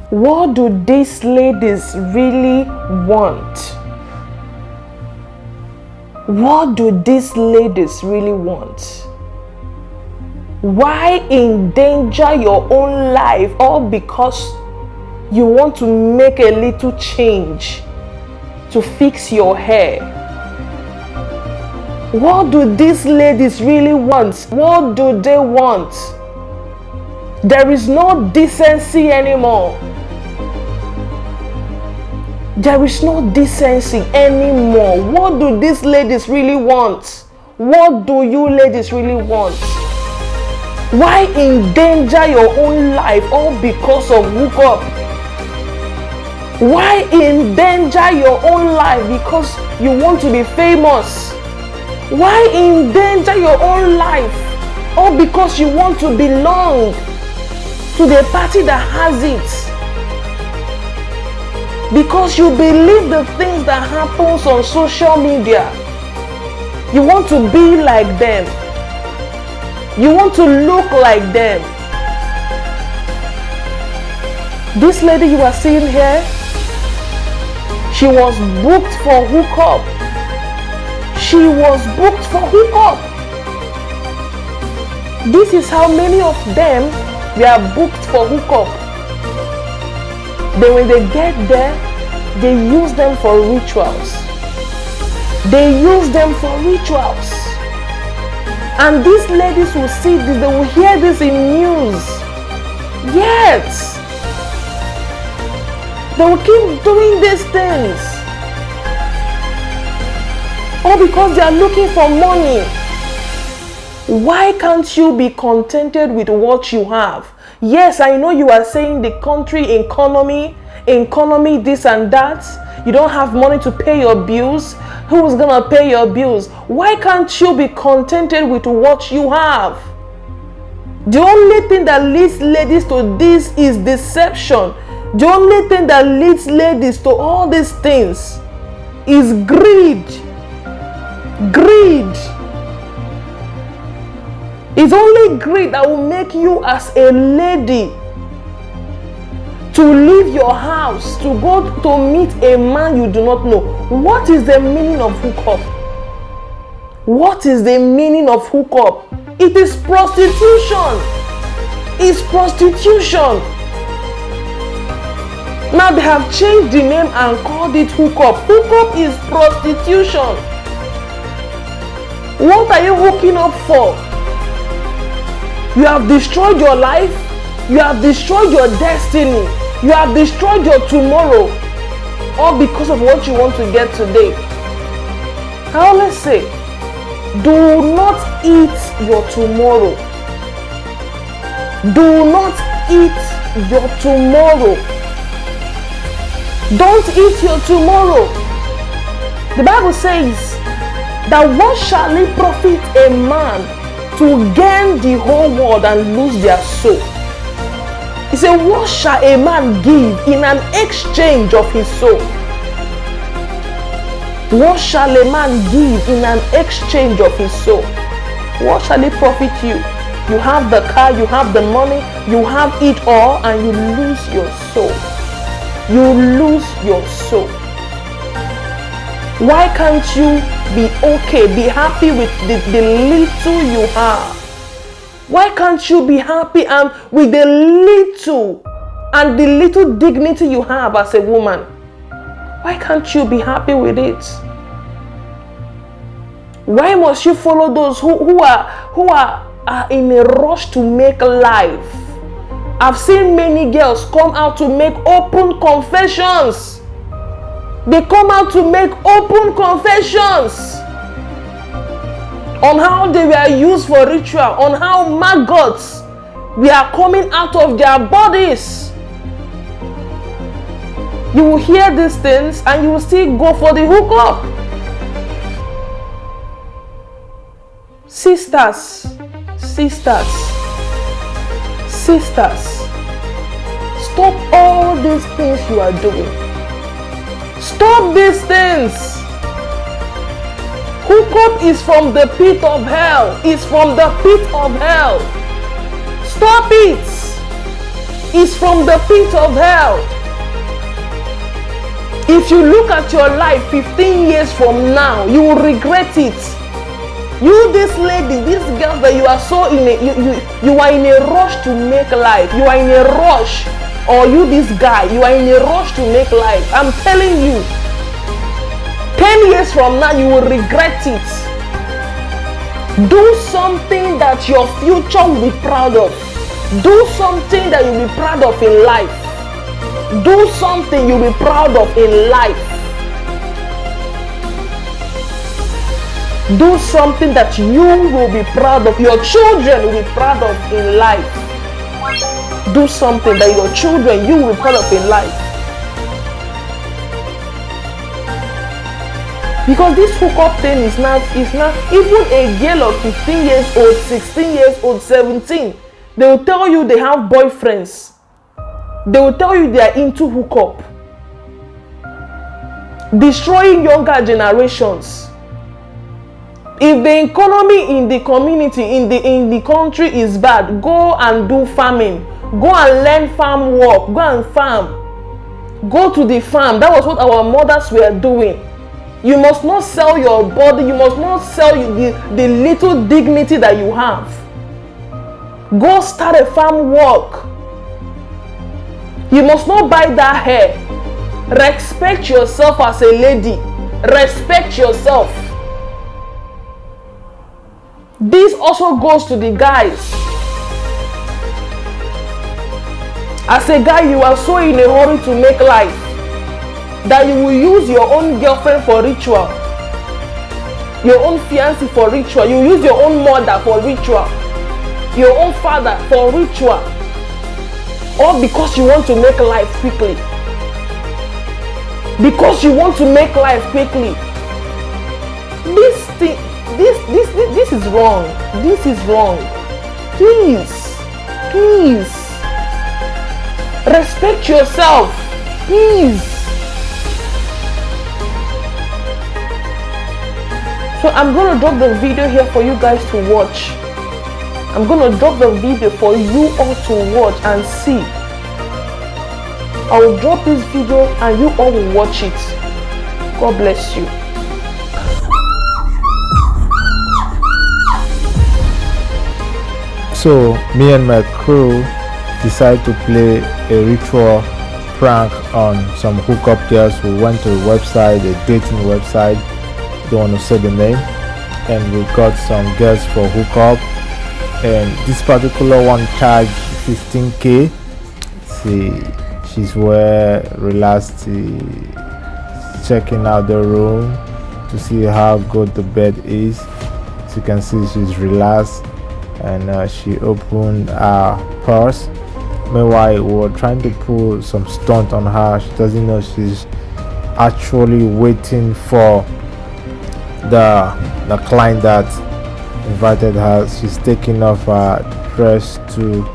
What do these ladies really want? What do these ladies really want? Why endanger your own life all because you want to make a little change to fix your hair? What do these ladies really want? What do they want? There is no decency anymore. There is no decency anymore. What do these ladies really want? What do you ladies really want? Why endanger your own life all because of hookup? Why endanger your own life because you want to be famous? Why endanger your own life all because you want to belong to the party that has it? Because you believe the things that happens on social media. You want to be like them. You want to look like them. This lady you are seeing here, she was booked for hookup. She was booked for hookup. This is how many of them were booked for hookup. Then when they get there, they use them for rituals. They use them for rituals. And these ladies will see this, they will hear this in news. Yet, they will keep doing these things. All because they are looking for money. Why can't you be contented with what you have? Yes, I know you are saying the country economy, this and that. You don't have money to pay your bills. Who is going to pay your bills? Why can't you be contented with what you have? The only thing that leads ladies to this is deception. The only thing that leads ladies to all these things is greed. Greed. It's only greed that will make you as a lady to leave your house, to go to meet a man you do not know. What is the meaning of hookup? What is the meaning of hookup? It is prostitution. It's prostitution. Now they have changed the name and called it hookup. Hookup is prostitution. What are you hooking up for? You have destroyed your life. You have destroyed your destiny. You have destroyed your tomorrow. All because of what you want to get today. I always say, do not eat your tomorrow. Do not eat your tomorrow. Don't eat your tomorrow. The Bible says that what shall it profit a man to gain the whole world and lose their soul? He said, what shall a man give in an exchange of his soul? What shall a man give in an exchange of his soul? What shall it profit you? You have the car, you have the money, you have it all, and you lose your soul. You lose your soul. Why can't you be okay, be happy with the little you have? Why can't you be happy and with the little and the little dignity you have as a woman? Why can't you be happy with it? Why must you follow those who are in a rush to make life? I've seen many girls come out to make open confessions. They come out to make open confessions on how they were used for ritual, on how maggots were coming out of their bodies. You will hear these things and you will still go for the hookup. Sisters, stop all these things you are doing. Stop these things. Hookup is from the pit of hell. It's from the pit of hell. Stop it. is from the pit of hell. If you look at your life 15 years from now, you will regret it. You, this lady, this girl that you are so in a, you are in a rush to make life. You are in a rush. Or you, this guy, you are in a rush to make life. I'm telling you, 10 years from now, you will regret it. Do something that your future will be proud of. Do something that you'll be proud of in life. Do something you'll be proud of in life. Do something that you will be proud of, your children will be proud of in life. Do something that your children, you will be proud of in life. Because this hookup thing is not even a girl of 15 years old, 16 years old, 17. They will tell you they have boyfriends. They will tell you they are into hookup. Destroying younger generations. If the economy in the community, in the country is bad, go and do farming. Go and learn farm work. Go and farm. Go to the farm. That was what our mothers were doing. You must not sell your body. You must not sell the little dignity that you have. Go start a farm work. You must not buy that hair. Respect yourself as a lady. Respect yourself. This also goes to the guys. As a guy, you are so in a hurry to make life that you will use your own girlfriend for ritual, your own fiancé for ritual, you use your own mother for ritual, your own father for ritual, all because you want to make life quickly. Because you want to make life quickly. This is wrong. This is wrong. Please respect yourself. Please. So I'm going to drop the video here for you guys to watch. I'm going to drop the video for you all to watch and see. I will drop this video and you all will watch it. God bless you. So me and my crew decided to play a ritual prank on some hookup girls who went to a website, a dating website. Don't want to say the name, and we got some girls for hookup, and this particular one charged 15k. See, she's well relaxed, checking out the room to see how good the bed is. As you can see, she's relaxed, and she opened her purse. Meanwhile, we were trying to pull some stunt on her. She doesn't know she's actually waiting for the client that invited her. She's taking off her dress to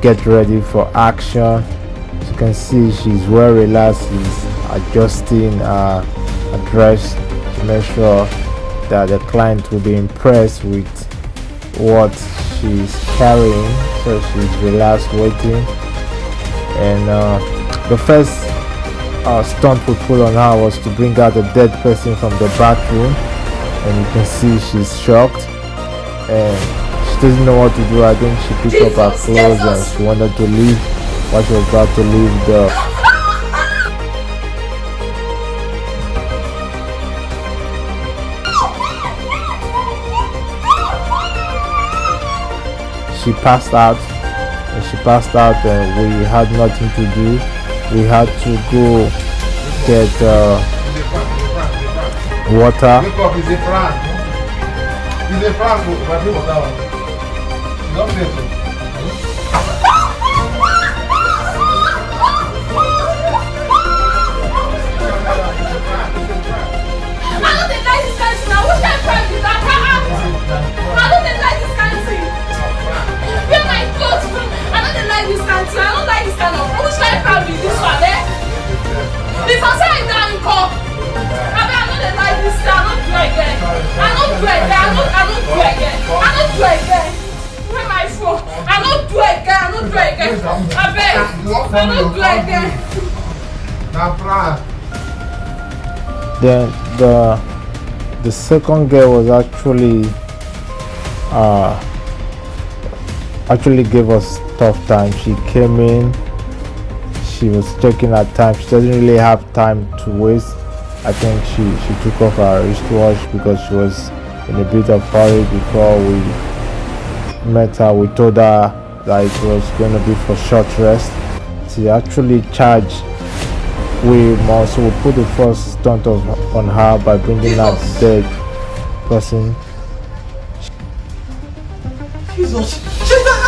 get ready for action. As you can see, she's well relaxed. She's adjusting her dress to make sure that the client will be impressed with what she's carrying. So she's relaxed waiting, and the first stunt we pulled on her was to bring out a dead person from the bathroom, and you can see she's shocked and she doesn't know what to do. I think she picked up her clothes and she wanted to leave, but she was about to leave she passed out, and we had nothing to do. We had to go get water. I don't do it again. What from your country? Now, Prague. Then the second girl was actually gave us tough time. She came in, she was checking her time. She doesn't really have time to waste. I think she took off her wristwatch because she was in a bit of hurry before we met her. We told her that it was going to be for short rest. She actually charged way more, so we put the first stunt on her by bringing that dead person. Jesus! Jesus!